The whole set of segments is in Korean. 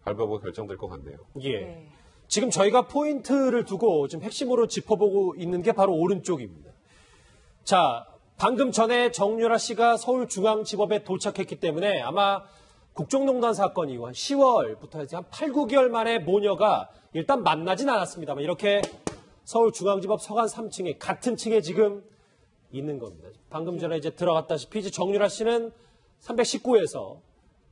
발부가 결정될 것 같네요. 예. 지금 저희가 포인트를 두고 지금 핵심으로 짚어보고 있는 게 바로 오른쪽입니다. 자, 방금 전에 정유라 씨가 서울중앙지법에 도착했기 때문에 아마 국정농단 사건 이후 한 10월부터 해서 한 8, 9개월 만에 모녀가 일단 만나진 않았습니다만 이렇게 서울중앙지법 서관 3층에 같은 층에 지금 있는 겁니다. 방금 전에 이제 들어갔다시피 이제 정유라 씨는 319에서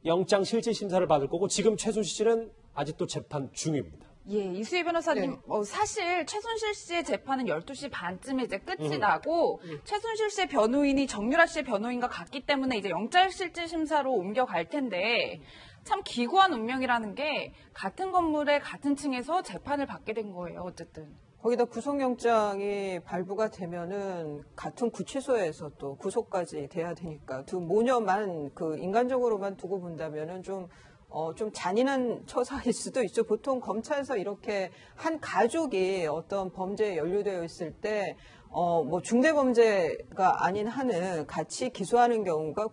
영장 실질 심사를 받을 거고 지금 최순실 씨는 아직도 재판 중입니다. 예, 이수희 변호사님, 사실 최순실 씨의 재판은 12시 반쯤에 이제 끝이 나고 최순실 씨의 변호인이 정유라 씨의 변호인과 같기 때문에 이제 영장실질심사로 옮겨갈 텐데 참 기구한 운명이라는 게 같은 건물에 같은 층에서 재판을 받게 된 거예요, 어쨌든. 거기다 구속영장이 발부가 되면은 같은 구치소에서 또 구속까지 돼야 되니까 두 모녀만 그 인간적으로만 두고 본다면은 좀 잔인한 처사일 수도 있죠. 보통 검찰에서 이렇게 한 가족이 어떤 범죄에 연루되어 있을 때, 뭐 중대범죄가 아닌 한은 같이 기소하는 경우가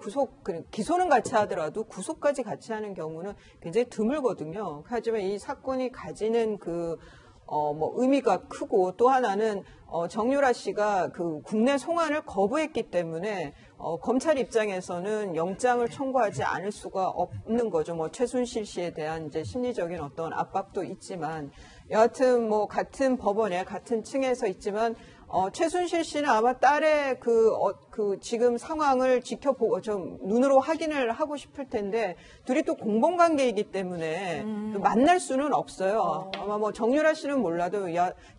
기소는 같이 하더라도 구속까지 같이 하는 경우는 굉장히 드물거든요. 하지만 이 사건이 가지는 의미가 크고 또 하나는 정유라 씨가 그 국내 송환을 거부했기 때문에 검찰 입장에서는 영장을 청구하지 않을 수가 없는 거죠. 뭐 최순실 씨에 대한 이제 심리적인 어떤 압박도 있지만 여하튼 뭐 같은 법원에 같은 층에서 있지만 최순실 씨는 아마 딸의 그 지금 상황을 지켜보고 좀 눈으로 확인을 하고 싶을 텐데 둘이 또 공범관계이기 때문에 만날 수는 없어요. 아마 뭐 정유라 씨는 몰라도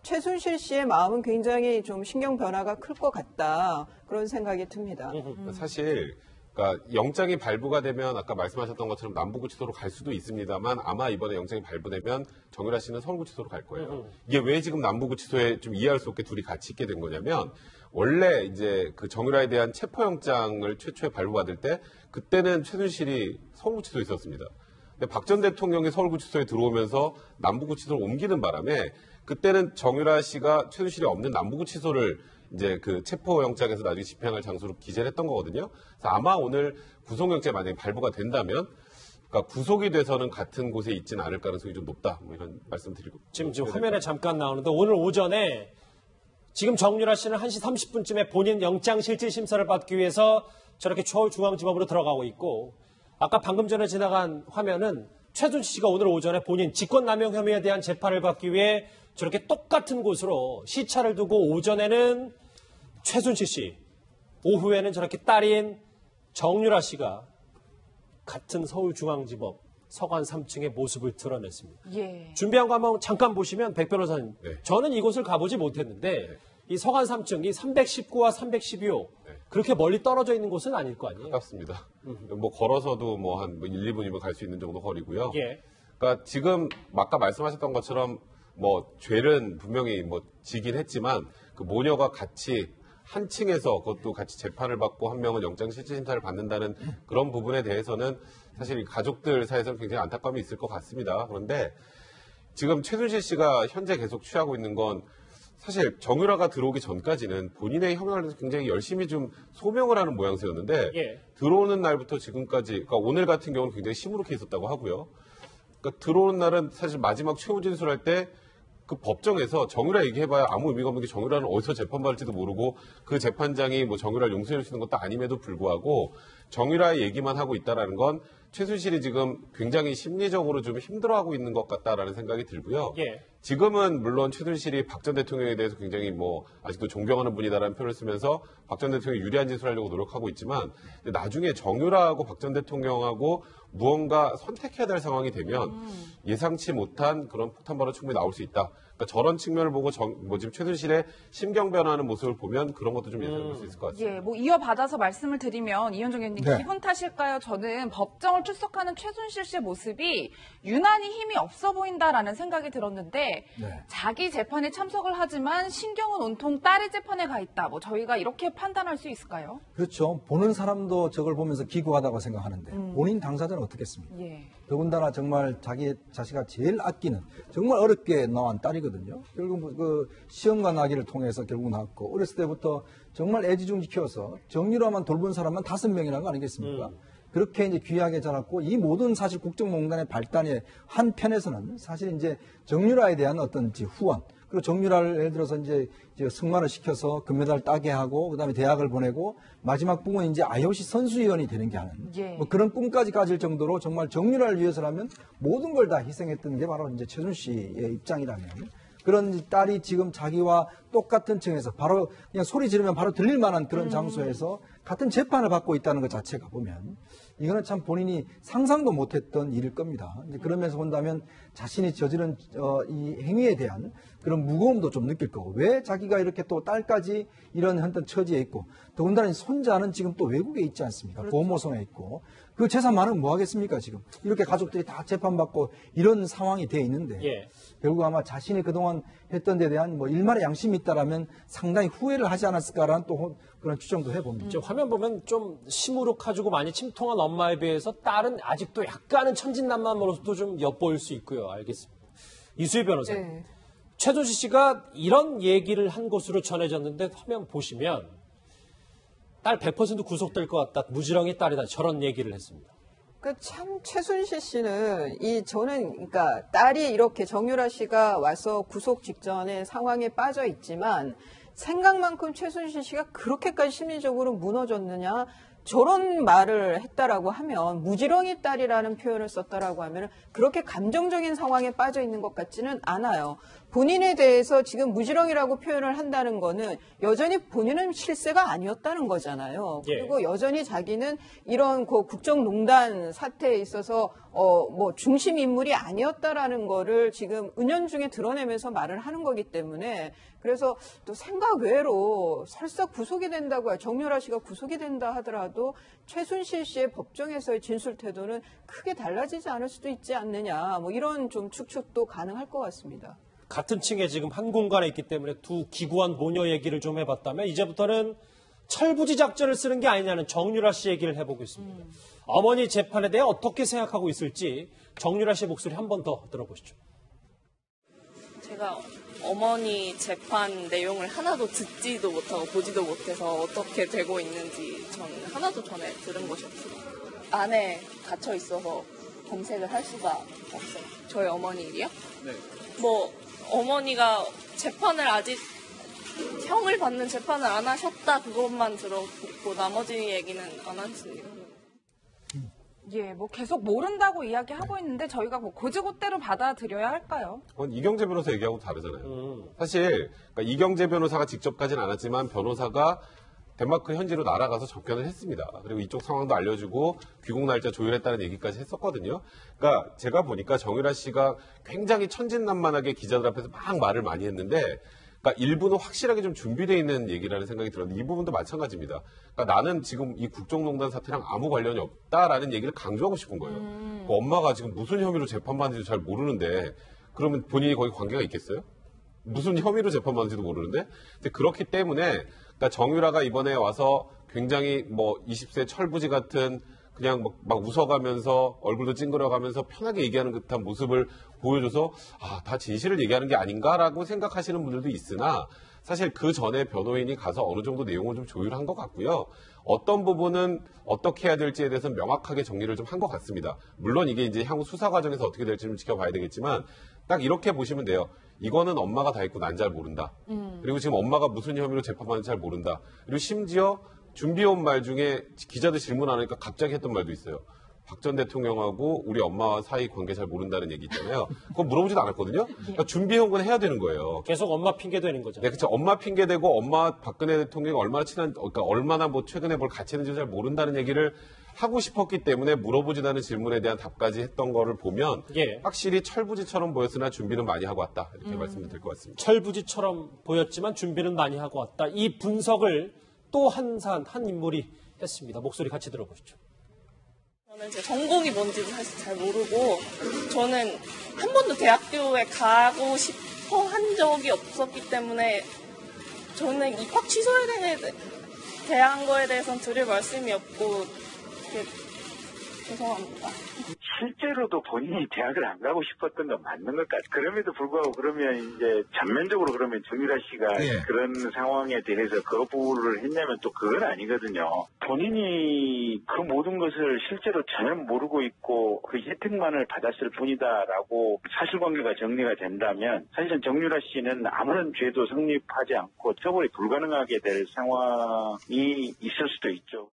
최순실 씨의 마음은 굉장히 좀 신경 변화가 클 것 같다 그런 생각이 듭니다. 사실 그러니까 영장이 발부가 되면 아까 말씀하셨던 것처럼 남부구치소로 갈 수도 있습니다만 아마 이번에 영장이 발부되면 정유라 씨는 서울구치소로 갈 거예요. 이게 왜 지금 남부구치소에 좀 이해할 수 없게 둘이 같이 있게 된 거냐면 원래 이제 그 정유라에 대한 체포영장을 최초에 발부받을 때 그때는 최순실이 서울구치소에 있었습니다. 근데 박 전 대통령이 서울구치소에 들어오면서 남부구치소로 옮기는 바람에 그때는 정유라 씨가 최순실이 없는 남부구치소를 이제 그 체포영장에서 나중에 집행할 장소로 기재를 했던 거거든요. 그래서 아마 오늘 구속영장이 만약에 발부가 된다면, 그러니까 구속이 돼서는 같은 곳에 있지는 않을 가능성이 좀 높다. 뭐 이런 말씀 드리고. 지금 화면에 잠깐 나오는데 오늘 오전에 지금 정유라 씨는 1시 30분쯤에 본인 영장실질심사를 받기 위해서 저렇게 서울중앙지법으로 들어가고 있고 아까 방금 전에 지나간 화면은 최순실 씨가 오늘 오전에 본인 직권남용 혐의에 대한 재판을 받기 위해 저렇게 똑같은 곳으로 시차를 두고 오전에는 최순실 씨, 오후에는 저렇게 딸인 정유라 씨가 같은 서울중앙지법 서관 3층의 모습을 드러냈습니다. 예. 준비한 거 한번 잠깐 보시면 백 변호사님, 네. 저는 이곳을 가보지 못했는데 이 서관 3층, 이 319와 312호 그렇게 멀리 떨어져 있는 곳은 아닐 거 아니에요? 가깝습니다. 뭐 걸어서도 뭐 한 1, 2분이면 갈 수 있는 정도 거리고요. 예. 그러니까 지금 아까 말씀하셨던 것처럼 뭐 죄는 분명히 뭐 지긴 했지만 그 모녀가 같이 한 층에서 그것도 같이 재판을 받고 한 명은 영장실질심사를 받는다는 그런 부분에 대해서는 사실 가족들 사이에서는 굉장히 안타까움이 있을 것 같습니다. 그런데 지금 최순실 씨가 현재 계속 취하고 있는 건 사실 정유라가 들어오기 전까지는 본인의 혐의를 굉장히 열심히 좀 소명을 하는 모양새였는데 예. 들어오는 날부터 지금까지, 그러니까 오늘 같은 경우는 굉장히 시무룩해 있었다고 하고요. 그러니까 들어오는 날은 사실 마지막 최후 진술할 때 그 법정에서 정유라 얘기해봐야 아무 의미가 없는 게 정유라는 어디서 재판받을지도 모르고 그 재판장이 뭐 정유라를 용서해 주시는 것도 아님에도 불구하고 정유라의 얘기만 하고 있다라는 건 최순실이 지금 굉장히 심리적으로 좀 힘들어하고 있는 것 같다라는 생각이 들고요. 예. 지금은 물론 최순실이 박 전 대통령에 대해서 굉장히 뭐 아직도 존경하는 분이다라는 표현을 쓰면서 박 전 대통령이 유리한 짓을 하려고 노력하고 있지만 나중에 정유라하고 박 전 대통령하고 무언가 선택해야 될 상황이 되면 예상치 못한 그런 폭탄 발언 충분히 나올 수 있다. 그러니까 저런 측면을 보고 지금 최순실의 심경 변화하는 모습을 보면 그런 것도 좀 예상해 볼 수 있을 것 같습니다. 예, 뭐 이어받아서 말씀을 드리면 이현정 의원님 네. 기분 탓일까요? 저는 법정을 출석하는 최순실 씨의 모습이 유난히 힘이 없어 보인다라는 생각이 들었는데 네. 자기 재판에 참석을 하지만 신경은 온통 딸의 재판에 가 있다. 뭐 저희가 이렇게 판단할 수 있을까요? 그렇죠. 보는 사람도 저걸 보면서 기구하다고 생각하는데 본인 당사자는 어떻겠습니까? 예. 더군다나 정말 자기 자식가 제일 아끼는 정말 어렵게 낳은 딸이거든요. 결국 그 시험과 나기를 통해서 결국 낳았고 어렸을 때부터 정말 애지중지 키워서 정유라만 돌본 사람만 5명이라는 거 아니겠습니까? 그렇게 이제 귀하게 자랐고 이 모든 사실 국정농단의 발단의 한 편에서는 사실 이제 정유라에 대한 어떤 후원 그리고 정유라를 예를 들어서 이제 승마를 시켜서 금메달 따게 하고 그다음에 대학을 보내고 마지막 부분은 이제 IOC 선수위원이 되는 게 하는 예. 뭐 그런 꿈까지 가질 정도로 정말 정유라를 위해서라면 모든 걸 다 희생했던 게 바로 이제 최순실의 입장이라면 그런 딸이 지금 자기와 똑같은 층에서 바로 그냥 소리 지르면 바로 들릴 만한 그런 장소에서 같은 재판을 받고 있다는 것 자체가 보면 이거는 참 본인이 상상도 못했던 일일 겁니다. 이제 그러면서 본다면 자신이 저지른 이 행위에 대한 그런 무거움도 좀 느낄 거고 왜 자기가 이렇게 또 딸까지 이런 어떤 처지에 있고 더군다나 손자는 지금 또 외국에 있지 않습니까? 그렇죠. 보호모성에 있고 그 재산 많으면 뭐 하겠습니까 지금 이렇게 가족들이 다 재판받고 이런 상황이 돼 있는데 예. 결국 아마 자신이 그동안 했던 데 대한 뭐 일말의 양심이 있다라면 상당히 후회를 하지 않았을까라는 또 그런 추정도 해봅니다. 지금 화면 보면 좀 시무룩해지고 많이 침통한 엄마에 비해서 딸은 아직도 약간은 천진난만으로서도 좀 엿보일 수 있고요. 알겠습니다. 이수희 변호사님. 네. 최순실 씨가 이런 얘기를 한 것으로 전해졌는데 화면 보시면 딸 100% 구속될 것 같다. 무지렁이 딸이다. 저런 얘기를 했습니다. 참 최순실 씨는 저는 그러니까 딸이 이렇게 정유라 씨가 와서 구속 직전에 상황에 빠져 있지만 생각만큼 최순실 씨가 그렇게까지 심리적으로 무너졌느냐 저런 말을 했다라고 하면 무지렁이 딸이라는 표현을 썼다라고 하면 그렇게 감정적인 상황에 빠져 있는 것 같지는 않아요. 본인에 대해서 지금 무지렁이라고 표현을 한다는 거는 여전히 본인은 실세가 아니었다는 거잖아요. 그리고 여전히 자기는 이런 국정농단 사태에 있어서 뭐 중심 인물이 아니었다라는 거를 지금 은연중에 드러내면서 말을 하는 거기 때문에 그래서 또 생각 외로 설사 구속이 된다고 정유라 씨가 구속이 된다 하더라도 최순실 씨의 법정에서의 진술 태도는 크게 달라지지 않을 수도 있지 않느냐 뭐 이런 좀 추측도 가능할 것 같습니다. 같은 층에 지금 한 공간에 있기 때문에 두 기구한 모녀 얘기를 좀 해봤다면 이제부터는 철부지 작전을 쓰는 게 아니냐는 정유라 씨 얘기를 해보겠습니다. 어머니 재판에 대해 어떻게 생각하고 있을지 정유라 씨의 목소리 한 번 더 들어보시죠. 제가 어머니 재판 내용을 하나도 듣지도 못하고 보지도 못해서 어떻게 되고 있는지 전 하나도 전에 들은 것이 없어요. 안에 갇혀 있어서 검색을 할 수가 없어요. 저희 어머니 일이요? 네. 뭐 어머니가 재판을 아직 형을 받는 재판을 안 하셨다 그것만 들었고 나머지 얘기는 안 하셨습니다. 예, 뭐 계속 모른다고 이야기하고 있는데 저희가 뭐 고지고대로 받아들여야 할까요? 그건 이경재 변호사 얘기하고 다르잖아요. 사실 그러니까 이경재 변호사가 직접 가진 않았지만 변호사가 덴마크 현지로 날아가서 접견을 했습니다. 그리고 이쪽 상황도 알려주고 귀국 날짜 조율했다는 얘기까지 했었거든요. 그러니까 제가 보니까 정유라 씨가 굉장히 천진난만하게 기자들 앞에서 막 말을 많이 했는데 그러니까 일부는 확실하게 좀 준비되어 있는 얘기라는 생각이 들었는데 이 부분도 마찬가지입니다. 그러니까 나는 지금 이 국정농단 사태랑 아무 관련이 없다라는 얘기를 강조하고 싶은 거예요. 그 엄마가 지금 무슨 혐의로 재판받는지도 잘 모르는데 그러면 본인이 거기 관계가 있겠어요? 무슨 혐의로 재판받는지도 모르는데 근데 그렇기 때문에 그러니까 정유라가 이번에 와서 굉장히 뭐 20세 철부지 같은 그냥 막 웃어가면서 얼굴도 찡그려가면서 편하게 얘기하는 듯한 모습을 보여줘서 다 진실을 얘기하는 게 아닌가라고 생각하시는 분들도 있으나 사실 그 전에 변호인이 가서 어느 정도 내용을 좀 조율한 것 같고요. 어떤 부분은 어떻게 해야 될지에 대해서 명확하게 정리를 좀 한 것 같습니다. 물론 이게 이제 향후 수사 과정에서 어떻게 될지 좀 지켜봐야 되겠지만 딱 이렇게 보시면 돼요. 이거는 엄마가 다 했고 난 잘 모른다. 그리고 지금 엄마가 무슨 혐의로 재판받는지 잘 모른다. 그리고 심지어 준비해온 말 중에 기자들 질문 안 하니까 갑자기 했던 말도 있어요. 박 전 대통령하고 우리 엄마와 사이 관계 잘 모른다는 얘기 있잖아요. 그건 물어보지도 않았거든요. 그러니까 준비해온 건 해야 되는 거예요. 계속 엄마 핑계 되는 거죠. 네, 그렇죠. 엄마 핑계 대고 엄마 박근혜 대통령이 얼마나 친한, 그러니까 얼마나 뭐 최근에 뭘 같이 했는지 잘 모른다는 얘기를 하고 싶었기 때문에 물어보지도 않은 질문에 대한 답까지 했던 거를 보면 확실히 철부지처럼 보였으나 준비는 많이 하고 왔다. 이렇게 말씀드릴 될 것 같습니다. 철부지처럼 보였지만 준비는 많이 하고 왔다. 이 분석을 또 한 인물이 했습니다. 목소리 같이 들어보시죠. 저는 제 전공이 뭔지도 사실 잘 모르고 저는 한 번도 대학교에 가고 싶어 한 적이 없었기 때문에 저는 입학 취소에 대한 거에 대해서는 드릴 말씀이 없고 죄송합니다. 실제로도 본인이 대학을 안 가고 싶었던 건 맞는 것 같아요. 그럼에도 불구하고 그러면 이제 전면적으로 그러면 정유라 씨가 예. 그런 상황에 대해서 거부를 했냐면 또 그건 아니거든요. 본인이 그 모든 것을 실제로 전혀 모르고 있고 그 혜택만을 받았을 뿐이다라고 사실관계가 정리가 된다면 사실은 정유라 씨는 아무런 죄도 성립하지 않고 처벌이 불가능하게 될 상황이 있을 수도 있죠.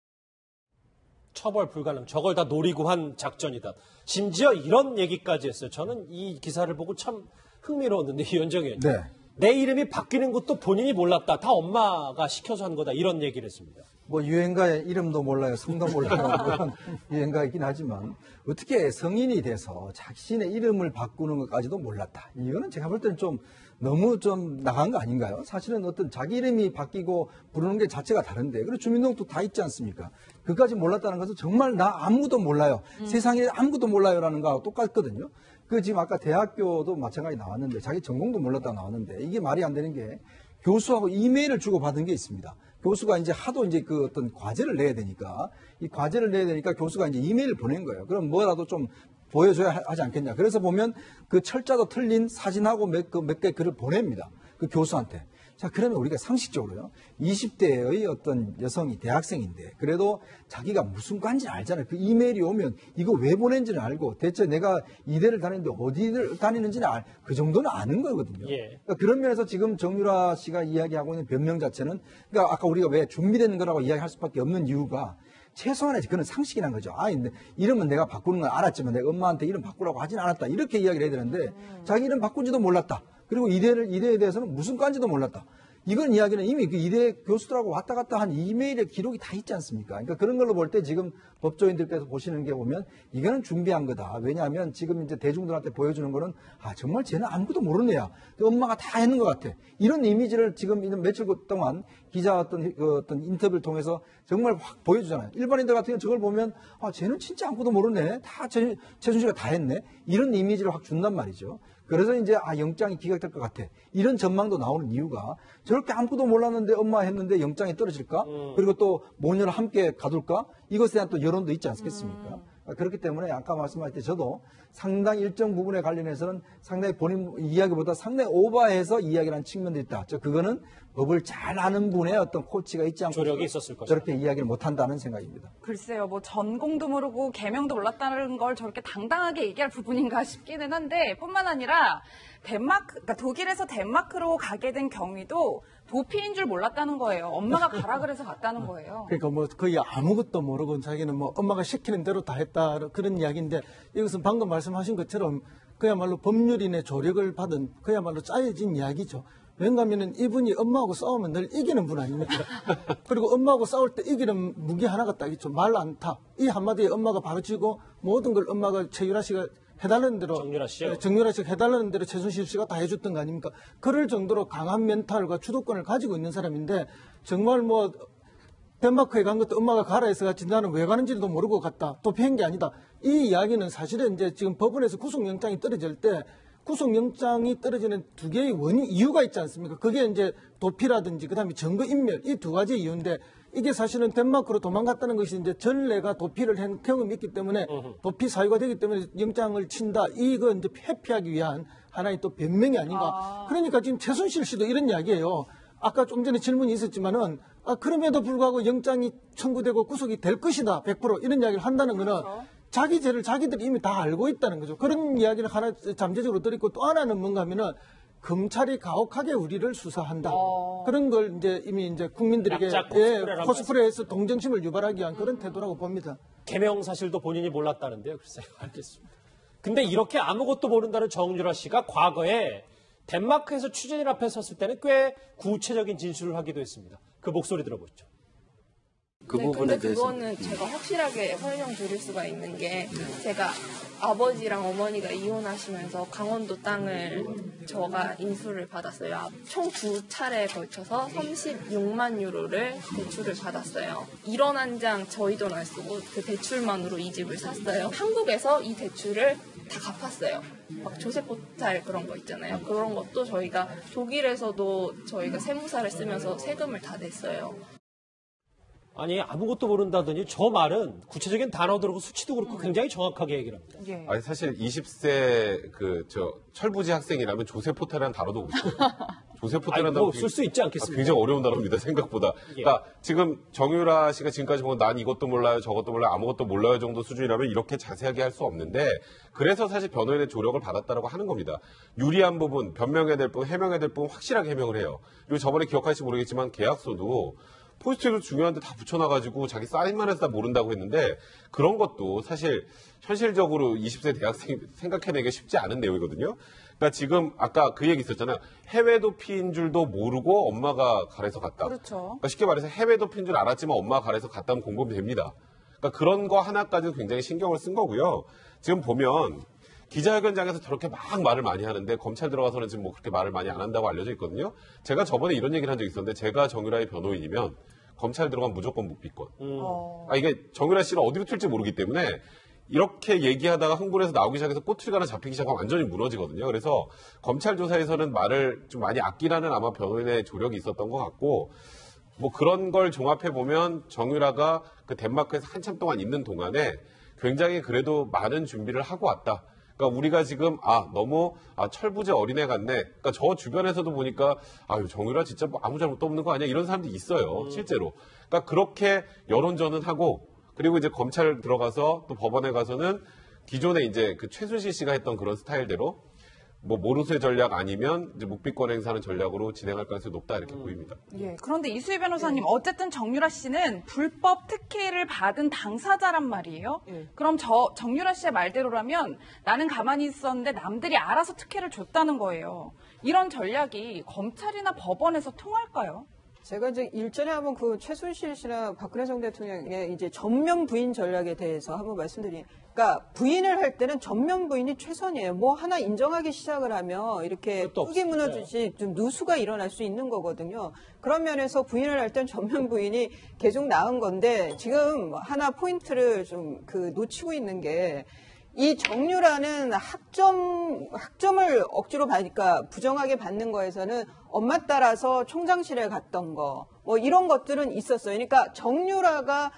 처벌 불가능. 저걸 다 노리고 한 작전이다. 심지어 이런 얘기까지 했어요. 저는 이 기사를 보고 참 흥미로웠는데 이현정 의원. 네. 내 이름이 바뀌는 것도 본인이 몰랐다. 다 엄마가 시켜서 한 거다. 이런 얘기를 했습니다. 뭐 유행가의 이름도 몰라요, 성도 몰라요. 그런 유행가이긴 하지만 어떻게 성인이 돼서 자신의 이름을 바꾸는 것까지도 몰랐다. 이거는 제가 볼 때는 좀 너무 좀 나간 거 아닌가요? 사실은 어떤 자기 이름이 바뀌고 부르는 게 자체가 다른데, 그리고 주민등록도 다 있지 않습니까? 그까지 몰랐다는 것은 정말 나 아무것도 몰라요. 세상에 아무것도 몰라요라는 거하고 똑같거든요. 그 지금 아까 대학교도 마찬가지 나왔는데 자기 전공도 몰랐다 나왔는데 이게 말이 안 되는 게 교수하고 이메일을 주고 받은 게 있습니다. 교수가 이제 하도 이제 그 어떤 과제를 내야 되니까 이 과제를 내야 되니까 교수가 이제 이메일을 보낸 거예요. 그럼 뭐라도 좀 보여줘야 하지 않겠냐. 그래서 보면 그 철자도 틀린 사진하고 몇 개 글을 보냅니다. 그 교수한테. 자, 그러면 우리가 상식적으로요. 20대의 어떤 여성이 대학생인데 그래도 자기가 무슨 과인지는 알잖아요. 그 이메일이 오면 이거 왜 보낸지는 알고 대체 내가 이대를 다니는데 어디를 다니는지는 그 정도는 아는 거거든요. 예. 그러니까 그런 면에서 지금 정유라 씨가 이야기하고 있는 변명 자체는 그러니까 아까 우리가 왜 준비된 거라고 이야기할 수밖에 없는 이유가 최소한의 그건 상식이란 거죠. 아, 이름은 내가 바꾸는 건 알았지만 내가 엄마한테 이름 바꾸라고 하진 않았다. 이렇게 이야기를 해야 되는데 자기 이름 바꾼지도 몰랐다. 그리고 이대에 대해서는 무슨 과인지도 몰랐다. 이건 이야기는 이미 그 이대 교수들하고 왔다 갔다 한 이메일의 기록이 다 있지 않습니까? 그러니까 그런 걸로 볼 때 지금 법조인들께서 보시는 게 보면 이거는 준비한 거다. 왜냐하면 지금 이제 대중들한테 보여주는 거는 아, 정말 쟤는 아무것도 모르는 애야. 엄마가 다 했는 것 같아. 이런 이미지를 지금 며칠 동안 기자 어떤 인터뷰를 통해서 정말 확 보여주잖아요. 일반인들 같은 경우는 저걸 보면 아, 쟤는 진짜 아무것도 모르네. 다 최순 씨가 다 했네. 이런 이미지를 확 준단 말이죠. 그래서 이제 영장이 기각될 것 같아. 이런 전망도 나오는 이유가 저렇게 아무것도 몰랐는데 엄마 했는데 영장이 떨어질까? 그리고 또 모녀를 함께 가둘까? 이것에 대한 또 여론도 있지 않겠습니까? 그렇기 때문에 아까 말씀하실 때 저도 상당히 일정 부분에 관련해서는 상당히 본인 이야기보다 상당히 오버해서 이야기를 한 측면도 있다. 그거는 법을 잘 아는 분의 어떤 코치가 있지 않고 조력이 있었을 것이다. 저렇게 이야기를 못한다는 생각입니다. 글쎄요, 뭐 전공도 모르고 개명도 몰랐다는 걸 저렇게 당당하게 얘기할 부분인가 싶기는 한데 뿐만 아니라 그러니까 독일에서 덴마크로 가게 된 경위도 도피인 줄 몰랐다는 거예요. 엄마가 가라 그래서 갔다는 거예요. 그러니까 뭐 거의 아무것도 모르고 자기는 뭐 엄마가 시키는 대로 다 했다 그런 이야기인데 이것은 방금 말씀하신 것처럼 그야말로 법률인의 조력을 받은 그야말로 짜여진 이야기죠. 왜냐하면 이분이 엄마하고 싸우면 늘 이기는 분 아닙니까? 그리고 엄마하고 싸울 때 이기는 무기 하나가 딱 있죠. 말 안 타. 이 한마디에 엄마가 바로 지고 모든 걸 엄마가 최유라 씨가 해달라는 대로 정유라 씨요? 정유라 씨가 해달라는 대로 최순실 씨가 다 해줬던 거 아닙니까? 그럴 정도로 강한 멘탈과 주도권을 가지고 있는 사람인데 정말 뭐 덴마크에 간 것도 엄마가 가라 해서 같이 나는 왜 가는지도 모르고 갔다. 도피한 게 아니다. 이 이야기는 사실은 이제 지금 법원에서 구속영장이 떨어질 때 구속영장이 떨어지는 두 개의 이유가 있지 않습니까? 그게 이제 도피라든지 그다음에 증거인멸 이 두 가지 이유인데 이게 사실은 덴마크로 도망갔다는 것이 이제 전례가 도피를 한 경험이 있기 때문에 도피 사유가 되기 때문에 영장을 친다. 이거 이제 회피하기 위한 하나의 또 변명이 아닌가. 그러니까 지금 최순실 씨도 이런 이야기예요. 아까 좀 전에 질문이 있었지만은 그럼에도 불구하고 영장이 청구되고 구속이 될 것이다. 100% 이런 이야기를 한다는 거는 자기 죄를 자기들이 이미 다 알고 있다는 거죠. 그런 이야기를 하나 잠재적으로 드리고 또 하나는 뭔가 하면은 검찰이 가혹하게 우리를 수사한다. 그런 걸 이제 이미 이제 국민들에게 코스프레해서 동정심을 유발하기 위한 그런 태도라고 봅니다. 개명 사실도 본인이 몰랐다는데요. 글쎄요. 알겠습니다. 근데 이렇게 아무것도 모른다는 정유라 씨가 과거에 덴마크에서 취재진 앞에 섰을 때는 꽤 구체적인 진술을 하기도 했습니다. 그 목소리 들어보죠. 그 부분에 대해서. 그거는 제가 확실하게 설명드릴 수가 있는 게 제가 아버지랑 어머니가 이혼하시면서 강원도 땅을 저가 인수를 받았어요. 총 2차례에 걸쳐서 36만 유로를 대출을 받았어요. 1원 한 장 저희 돈 안 쓰고 그 대출만으로 이 집을 샀어요. 한국에서 이 대출을 다 갚았어요. 막 조세포탈 그런 거 있잖아요. 그런 것도 저희가 독일에서도 저희가 세무사를 쓰면서 세금을 다 냈어요. 아니 아무것도 모른다더니 저 말은 구체적인 단어들하고 수치도 그렇고 굉장히 정확하게 얘기를 합니다. 예. 아니 사실 20세 철부지 학생이라면 조세포탈이라는 단어도 없어요. 조세포탈이라는 단어 쓸 수 있지 않겠습니까? 굉장히 어려운 단어입니다. 생각보다. 예. 그러니까 지금 정유라 씨가 지금까지 보면 난 이것도 몰라요, 저것도 몰라요, 아무것도 몰라요 정도 수준이라면 이렇게 자세하게 할 수 없는데 그래서 사실 변호인의 조력을 받았다라고 하는 겁니다. 유리한 부분, 변명해야 될 부분, 해명해야 될 부분 확실하게 해명을 해요. 그리고 저번에 기억하실지 모르겠지만 계약서도 포스트잇도 중요한데 다 붙여놔가지고 자기 사인만 해서 다 모른다고 했는데 그런 것도 사실 현실적으로 20세 대학생이 생각해내기 쉽지 않은 내용이거든요. 그러니까 지금 아까 그 얘기 있었잖아요. 해외 도피인 줄도 모르고 엄마가 가래서 갔다. 그렇죠. 그러니까 쉽게 말해서 해외 도피인 줄 알았지만 엄마가 가래서 갔다면 공범이 됩니다. 그러니까 그런 거 하나까지도 굉장히 신경을 쓴 거고요. 지금 보면 기자회견장에서 저렇게 막 말을 많이 하는데 검찰 들어가서는 지금 뭐 그렇게 말을 많이 안 한다고 알려져 있거든요. 제가 저번에 이런 얘기를 한 적이 있었는데 제가 정유라의 변호인이면 검찰 들어가면 무조건 묵비권. 이게 정유라 씨를 어디로 튈지 모르기 때문에 이렇게 얘기하다가 흥분해서 나오기 시작해서 꼬투리가 하나 잡히기 시작하면 완전히 무너지거든요. 그래서 검찰 조사에서는 말을 좀 많이 아끼라는 아마 변호인의 조력이 있었던 것 같고 뭐 그런 걸 종합해 보면 정유라가 그 덴마크에서 한참 동안 있는 동안에 굉장히 그래도 많은 준비를 하고 왔다. 그러니까 우리가 지금 너무 철부지 어린애 같네. 그러니까 저 주변에서도 보니까 정유라 진짜 뭐 아무 잘못도 없는 거 아니야 이런 사람들이 있어요. 실제로. 그러니까 그렇게 여론전은 하고 그리고 이제 검찰 들어가서 또 법원에 가서는 기존에 이제 그 최순실 씨가 했던 그런 스타일대로 뭐 모르쇠 전략 아니면 이제 묵비권 행사하는 전략으로 진행할 가능성이 높다 이렇게 보입니다. 예. 그런데 이수희 변호사님, 어쨌든 정유라 씨는 불법 특혜를 받은 당사자란 말이에요. 그럼 정유라 씨의 말대로라면 나는 가만히 있었는데 남들이 알아서 특혜를 줬다는 거예요. 이런 전략이 검찰이나 법원에서 통할까요? 제가 이제 일전에 한번 그 최순실 씨나 박근혜 전 대통령의 이제 전면 부인 전략에 대해서 한번 그러니까 부인을 할 때는 전면 부인이 최선이에요. 뭐 하나 인정하기 시작을 하면 이렇게 흙이 무너지듯이 좀 누수가 일어날 수 있는 거거든요. 그런 면에서 부인을 할 땐 전면 부인이 계속 나은 건데 지금 하나 포인트를 좀 놓치고 있는 게 이 정유라는 학점을 억지로 받으니까 부정하게 받는 거에서는 엄마 따라서 총장실에 갔던 거, 뭐 이런 것들은 있었어요. 그러니까 정유라가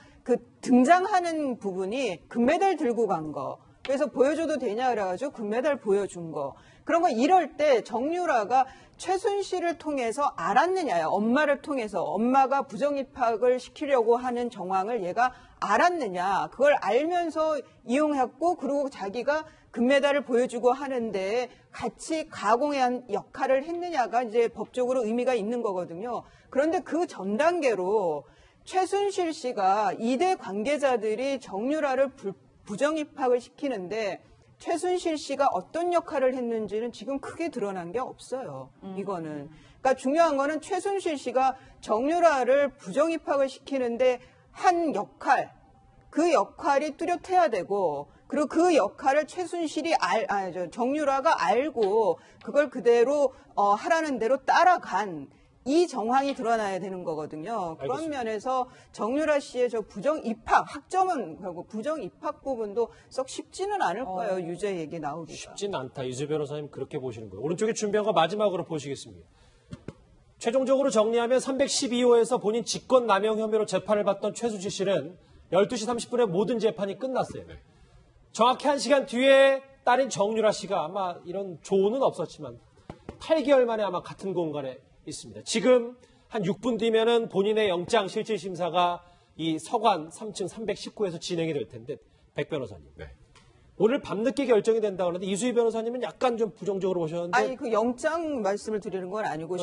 등장하는 부분이 금메달 들고 간 거. 그래서 보여줘도 되냐 그래가지고 금메달 보여준 거. 그런 거 이럴 때 정유라가 최순실을 통해서 알았느냐요. 엄마를 통해서 엄마가 부정입학을 시키려고 하는 정황을 얘가 알았느냐. 그걸 알면서 이용했고 그리고 자기가 금메달을 보여주고 하는데 같이 가공한 역할을 했느냐가 이제 법적으로 의미가 있는 거거든요. 그런데 그 전 단계로 최순실 씨가 이대 관계자들이 정유라를 부정입학을 시키는데 최순실 씨가 어떤 역할을 했는지는 지금 크게 드러난 게 없어요. 이거는. 그러니까 중요한 거는 최순실 씨가 정유라를 부정입학을 시키는데 한 역할, 그 역할이 뚜렷해야 되고 그리고 그 역할을 최순실이 정유라가 알고 그걸 그대로 하라는 대로 따라간 이 정황이 드러나야 되는 거거든요. 그런 알겠습니다. 면에서 정유라 씨의 저 부정입학, 학점은 결국 부정입학 부분도 썩 쉽지는 않을 거예요. 유죄 얘기 나오기가. 쉽진 않다. 이수 변호사님 그렇게 보시는 거예요. 오른쪽에 준비한 거 마지막으로 보시겠습니다. 최종적으로 정리하면 312호에서 본인 직권 남용 혐의로 재판을 받던 최순실 씨는 12시 30분에 모든 재판이 끝났어요. 정확히 1시간 뒤에 딸인 정유라 씨가 아마 이런 조언은 없었지만 8개월 만에 아마 같은 공간에 있습니다. 지금 한 6분 뒤면은 본인의 영장 실질 심사가 이 서관 3층 319에서 진행이 될 텐데 백 변호사님. 네. 오늘 밤늦게 결정이 된다고 하는데 이수희 변호사님은 약간 좀 부정적으로 보셨는데 아니 그 영장 말씀을 드리는 건 아니고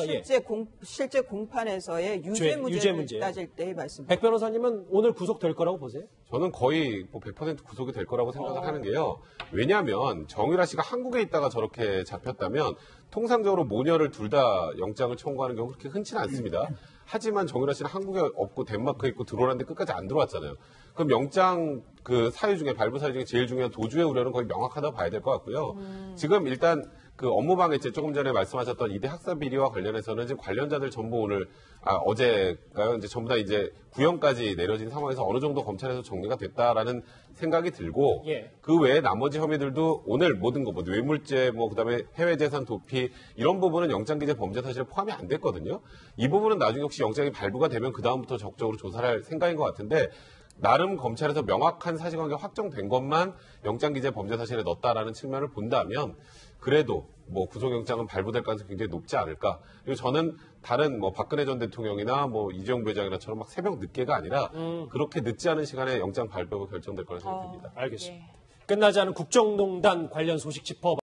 실제 공판에서의 유죄 문제를 따질 때의 말씀. 백 변호사님은 오늘 구속될 거라고 보세요? 저는 거의 100% 구속이 될 거라고 생각을 하는 게요. 왜냐하면 정유라 씨가 한국에 있다가 저렇게 잡혔다면 통상적으로 모녀를 둘 다 영장을 청구하는 경우 그렇게 흔치는 않습니다. 하지만 정유라 씨는 한국에 없고 덴마크에 있고 들어오는데 끝까지 안 들어왔잖아요. 그럼 영장 그 사유 중에 발부 사유 중에 제일 중요한 도주의 우려는 거의 명확하다고 봐야 될 것 같고요. 지금 일단 그 업무방해죄 조금 전에 말씀하셨던 이대 학사 비리와 관련해서는 지금 관련자들 전부 오늘 어제가요 이제 전부 다 이제 구형까지 내려진 상황에서 어느 정도 검찰에서 정리가 됐다라는 생각이 들고 예. 그 외에 나머지 혐의들도 오늘 모든 거 뭐 뇌물죄 뭐 그다음에 해외재산 도피 이런 부분은 영장기재 범죄 사실에 포함이 안 됐거든요. 이 부분은 나중에 혹시 영장이 발부가 되면 그 다음부터 적극적으로 조사를 할 생각인 것 같은데. 나름 검찰에서 명확한 사실관계 확정된 것만 영장기재 범죄 사실에 넣었다라는 측면을 본다면 그래도 뭐 구속영장은 발부될 가능성이 굉장히 높지 않을까. 그리고 저는 다른 뭐 박근혜 전 대통령이나 뭐 이재용 부회장이나처럼 막 새벽 늦게가 아니라 그렇게 늦지 않은 시간에 영장 발부가 결정될 거라고 생각됩니다. 알겠습니다. 끝나지 않은 국정농단 관련 소식 짚어봤습니다.